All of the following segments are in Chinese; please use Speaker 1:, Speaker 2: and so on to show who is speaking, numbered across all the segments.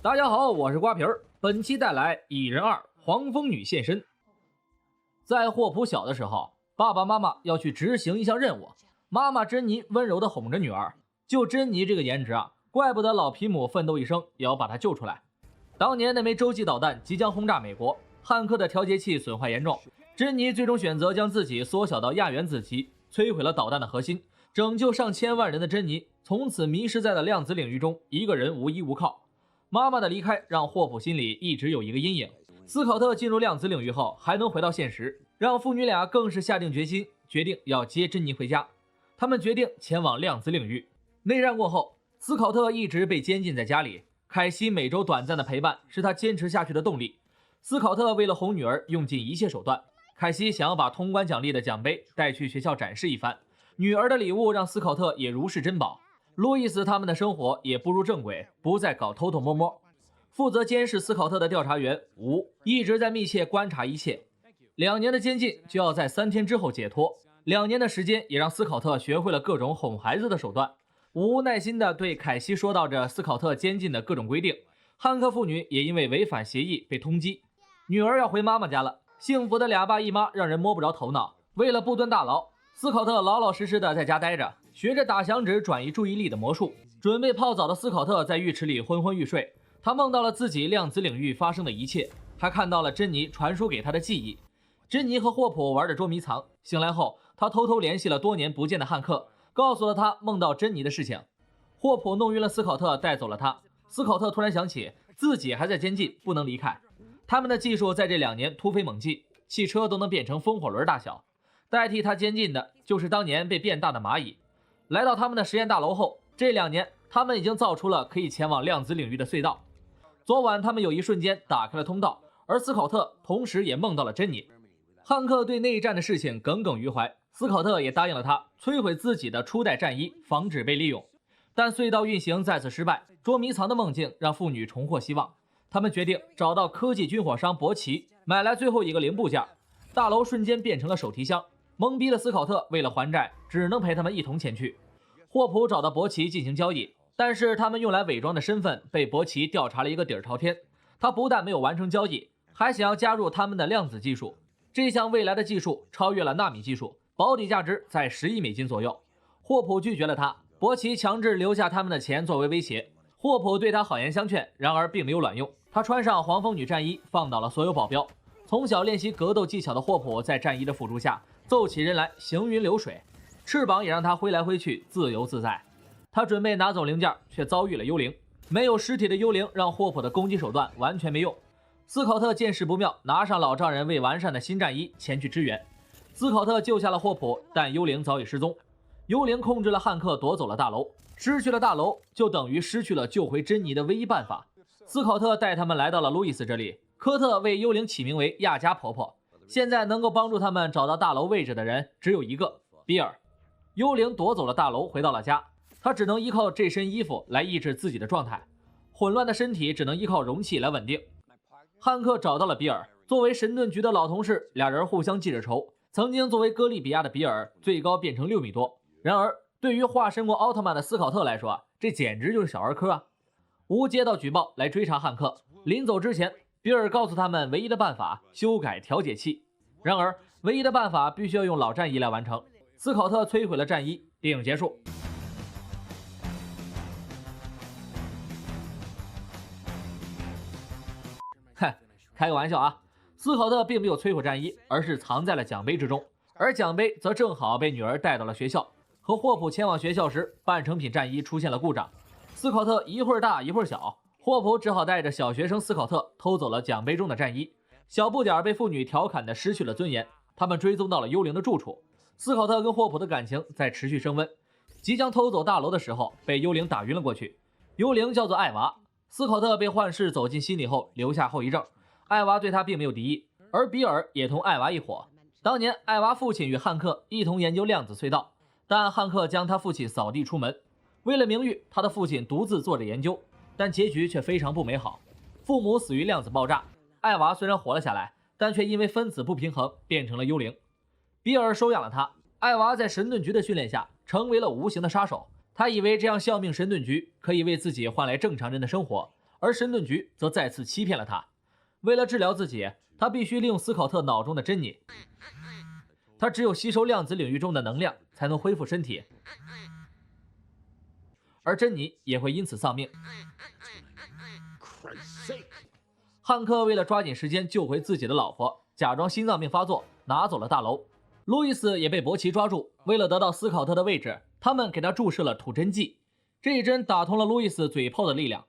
Speaker 1: 大家好，我是瓜皮儿，本期带来蚁人2黄蜂女现身。在霍普小的时候，爸爸妈妈要去执行一项任务，妈妈珍妮温柔地哄着女儿，就珍妮这个颜值啊，怪不得老皮姆奋斗一生也要把她救出来。当年那枚洲际导弹即将轰炸美国，汉克的调节器损坏严重，珍妮最终选择将自己缩小到亚原子级，摧毁了导弹的核心，拯救上千万人的珍妮从此迷失在了量子领域中，一个人无依无靠。妈妈的离开让霍普心里一直有一个阴影。斯考特进入量子领域后还能回到现实，让父女俩更是下定决心，决定要接珍妮回家。他们决定前往量子领域。内战过后，斯考特一直被监禁在家里，凯西每周短暂的陪伴是他坚持下去的动力。斯考特为了哄女儿用尽一切手段，凯西想要把通关奖励的奖杯带去学校展示一番，女儿的礼物让斯考特也如视珍宝。路易斯他们的生活也步入正轨，不再搞偷偷摸摸。负责监视斯考特的调查员吴一直在密切观察一切。2年的监禁就要在3天之后解脱，2年的时间也让斯考特学会了各种哄孩子的手段。吴耐心地对凯西说道着斯考特监禁的各种规定。汉克父女也因为违反协议被通缉。女儿要回妈妈家了，幸福的2爸1妈让人摸不着头脑。为了不蹲大牢，斯考特老老实实的在家待着，学着打响指转移注意力的魔术。准备泡澡的斯考特在浴池里昏昏欲睡，他梦到了自己量子领域发生的一切，还看到了珍妮传输给他的记忆。珍妮和霍普玩着捉迷藏，醒来后他偷偷联系了多年不见的汉克，告诉了他梦到珍妮的事情。霍普弄晕了斯考特，带走了他。斯考特突然想起自己还在监禁，不能离开。他们的技术在这2年突飞猛进，汽车都能变成风火轮大小。代替他监禁的就是当年被变大的蚂蚁。来到他们的实验大楼后，这2年他们已经造出了可以前往量子领域的隧道。昨晚他们有一瞬间打开了通道，而斯考特同时也梦到了珍妮。汉克对内战的事情耿耿于怀，斯考特也答应了他摧毁自己的初代战衣，防止被利用。但隧道运行再次失败，捉迷藏的梦境让父女重获希望。他们决定找到科技军火商博奇，买来最后一个零部件。大楼瞬间变成了手提箱，懵逼的斯考特为了还债，只能陪他们一同前去。霍普找到博奇进行交易，但是他们用来伪装的身份被博奇调查了一个底儿朝天。他不但没有完成交易，还想要加入他们的量子技术。这项未来的技术超越了纳米技术，保底价值在10亿美金左右。霍普拒绝了他，博奇强制留下他们的钱作为威胁。霍普对他好言相劝，然而并没有卵用。他穿上黄蜂女战衣，放倒了所有保镖。从小练习格斗技巧的霍普在战衣的辅助下揍起人来行云流水，翅膀也让他挥来挥去，自由自在。他准备拿走零件，却遭遇了幽灵。没有尸体的幽灵让霍普的攻击手段完全没用。斯考特见势不妙，拿上老丈人未完善的新战衣前去支援。斯考特救下了霍普，但幽灵早已失踪。幽灵控制了汉克，夺走了大楼。失去了大楼，就等于失去了救回珍妮的唯一办法。斯考特带他们来到了路易斯这里，科特为幽灵起名为亚加婆婆。现在能够帮助他们找到大楼位置的人只有一个，比尔。幽灵夺走了大楼，回到了家，他只能依靠这身衣服来抑制自己的状态，混乱的身体只能依靠容器来稳定。汉克找到了比尔，作为神盾局的老同事，俩人互相记着仇。曾经作为哥利比亚的比尔，最高变成6米多，然而对于化身过奥特曼的斯考特来说，这简直就是小儿科啊！吴接到举报来追查汉克，临走之前，比尔告诉他们唯一的办法修改调解器，然而唯一的办法必须要用老战衣来完成。斯考特摧毁了战衣，电影结束。嗨，开个玩笑啊！斯考特并没有摧毁战衣，而是藏在了奖杯之中，而奖杯则正好被女儿带到了学校。和霍普前往学校时，半成品战衣出现了故障，斯考特一会儿大一会儿小，霍普只好带着小学生斯考特偷走了奖杯中的战衣。小不点儿被妇女调侃的失去了尊严，他们追踪到了幽灵的住处。斯考特跟霍普的感情在持续升温，即将偷走大楼的时候，被幽灵打晕了过去。幽灵叫做艾娃，斯考特被幻视走进心里后留下后遗症，艾娃对他并没有敌意，而比尔也同艾娃一伙。当年艾娃父亲与汉克一同研究量子隧道，但汉克将他父亲扫地出门。为了名誉，他的父亲独自做着研究，但结局却非常不美好。父母死于量子爆炸，艾娃虽然活了下来，但却因为分子不平衡变成了幽灵。比尔收养了他，艾娃在神盾局的训练下成为了无形的杀手。他以为这样效命神盾局可以为自己换来正常人的生活，而神盾局则再次欺骗了他。为了治疗自己，他必须利用斯考特脑中的珍妮，他只有吸收量子领域中的能量才能恢复身体，而珍妮也会因此丧命。汉克为了抓紧时间救回自己的老婆，假装心脏病发作，拿走了大楼。路易斯也被伯奇抓住，为了得到斯考特的位置，他们给他注射了吐真剂，这一针打通了路易斯嘴炮的力量。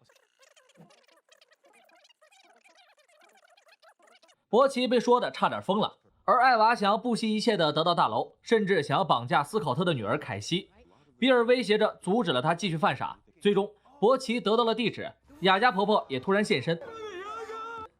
Speaker 1: 伯奇被说的差点疯了，而艾娃想要不惜一切的得到大楼，甚至想要绑架斯考特的女儿凯西。比尔威胁着阻止了他继续犯傻，最终伯奇得到了地址，雅加婆婆也突然现身。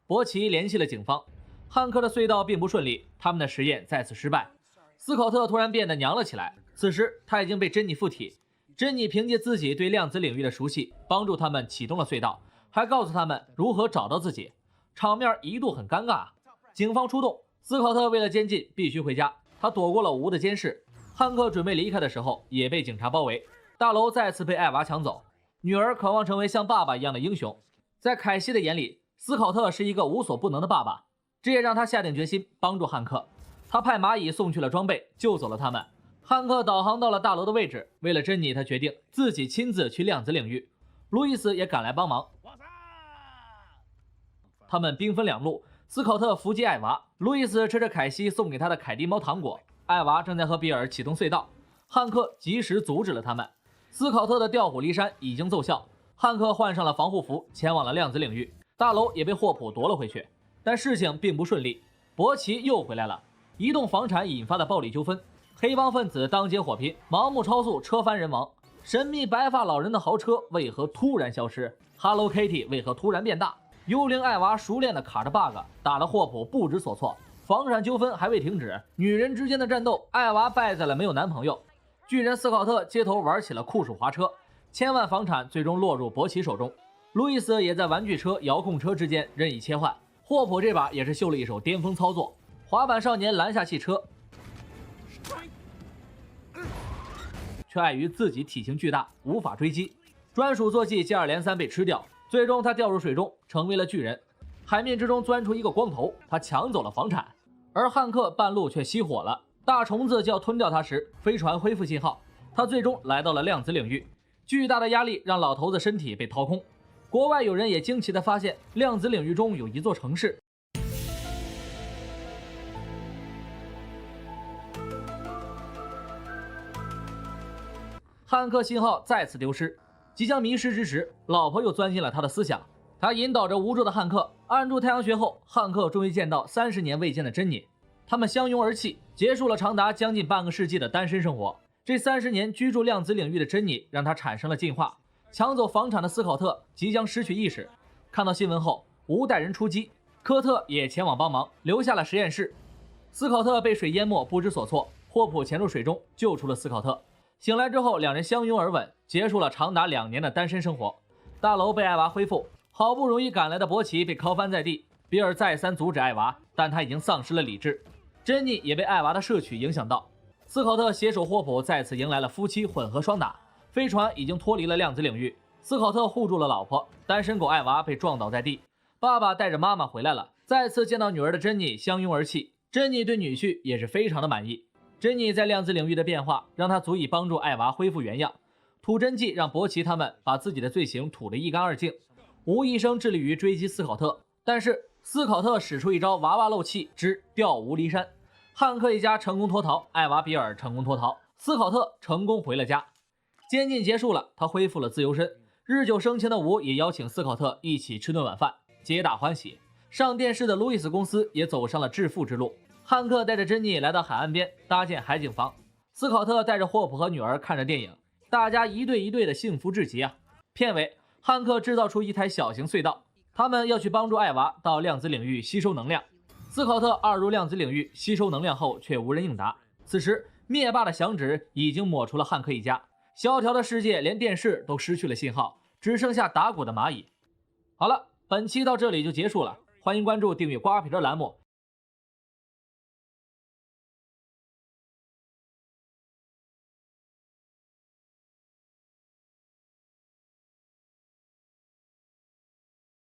Speaker 1: 伯奇联系了警方，汉克的隧道并不顺利，他们的实验再次失败。斯考特突然变得娘了起来，此时他已经被珍妮附体。珍妮凭借自己对量子领域的熟悉，帮助他们启动了隧道，还告诉他们如何找到自己，场面一度很尴尬。警方出动，斯考特为了监禁必须回家，他躲过了无的监视。汉克准备离开的时候也被警察包围，大楼再次被艾娃抢走。女儿渴望成为像爸爸一样的英雄，在凯西的眼里，斯考特是一个无所不能的爸爸，这也让他下定决心帮助汉克。他派蚂蚁送去了装备，救走了他们。汉克导航到了大楼的位置，为了珍妮，他决定自己亲自去量子领域。路易斯也赶来帮忙，他们兵分两路，斯考特伏击艾娃，路易斯吃着凯西送给他的凯蒂猫糖果。艾娃正在和比尔启动隧道，汉克及时阻止了他们。斯考特的调虎离山已经奏效，汉克换上了防护服，前往了量子领域。大楼也被霍普夺了回去，但事情并不顺利，伯奇又回来了。一栋房产引发的暴力纠纷，黑帮分子当街火拼，盲目超速车翻人亡。神秘白发老人的豪车为何突然消失？ Hello Kitty 为何突然变大？幽灵艾娃熟练的卡着 bug， 打得霍普不知所措。房产纠纷还未停止，女人之间的战斗，艾娃败在了没有男朋友。巨人斯考特街头玩起了酷暑滑车，千万房产最终落入伯奇手中。路易斯也在玩具车、遥控车之间任意切换。霍普这把也是秀了一手巅峰操作，滑板少年拦下汽车，却碍于自己体型巨大，无法追击，专属坐骑接二连三被吃掉，最终他掉入水中，成为了巨人。海面之中钻出一个光头，他抢走了房产，而汉克半路却熄火了。大虫子就要吞掉他时，飞船恢复信号，他最终来到了量子领域。巨大的压力让老头子身体被掏空。国外有人也惊奇地发现，量子领域中有一座城市。汉克信号再次丢失，即将迷失之时，老婆又钻进了他的思想。他引导着无助的汉克按住太阳穴后，汉克终于见到30年未见的珍妮。他们相拥而泣，结束了长达将近半个世纪的单身生活。这30年居住量子领域的珍妮让他产生了进化。抢走房产的斯考特即将失去意识，看到新闻后，吴带人出击，科特也前往帮忙，留下了实验室。斯考特被水淹没，不知所措，霍普潜入水中救出了斯考特。醒来之后，两人相拥而吻，结束了长达2年的单身生活。大楼被艾娃恢复，好不容易赶来的伯奇被敲翻在地，比尔再三阻止艾娃，但他已经丧失了理智。珍妮也被艾娃的摄取影响到。斯考特携手霍普再次迎来了夫妻混合双打。飞船已经脱离了量子领域，斯考特护住了老婆，单身狗艾娃被撞倒在地。爸爸带着妈妈回来了，再次见到女儿的珍妮相拥而泣。珍妮对女婿也是非常的满意。珍妮在量子领域的变化让她足以帮助艾娃恢复原样。吐真剂让伯奇他们把自己的罪行吐得一干二净。吴医生致力于追击斯考特，但是斯考特使出一招娃娃漏气之调无离山。汉克一家成功脱逃，艾娃比尔成功脱逃，斯考特成功回了家。监禁结束了，他恢复了自由身。日久生情的吴也邀请斯考特一起吃顿晚饭，皆大欢喜。上电视的路易斯公司也走上了致富之路。汉克带着珍妮来到海岸边搭建海景房，斯考特带着霍普和女儿看着电影，大家一对一对的幸福至极啊！片尾，汉克制造出一台小型隧道，他们要去帮助艾娃到量子领域吸收能量。斯考特二入量子领域吸收能量后，却无人应答。此时，灭霸的响指已经抹除了汉克一家。萧条的世界连电视都失去了信号，只剩下打鼓的蚂蚁。好了，本期到这里就结束了，欢迎关注订阅瓜皮的栏目，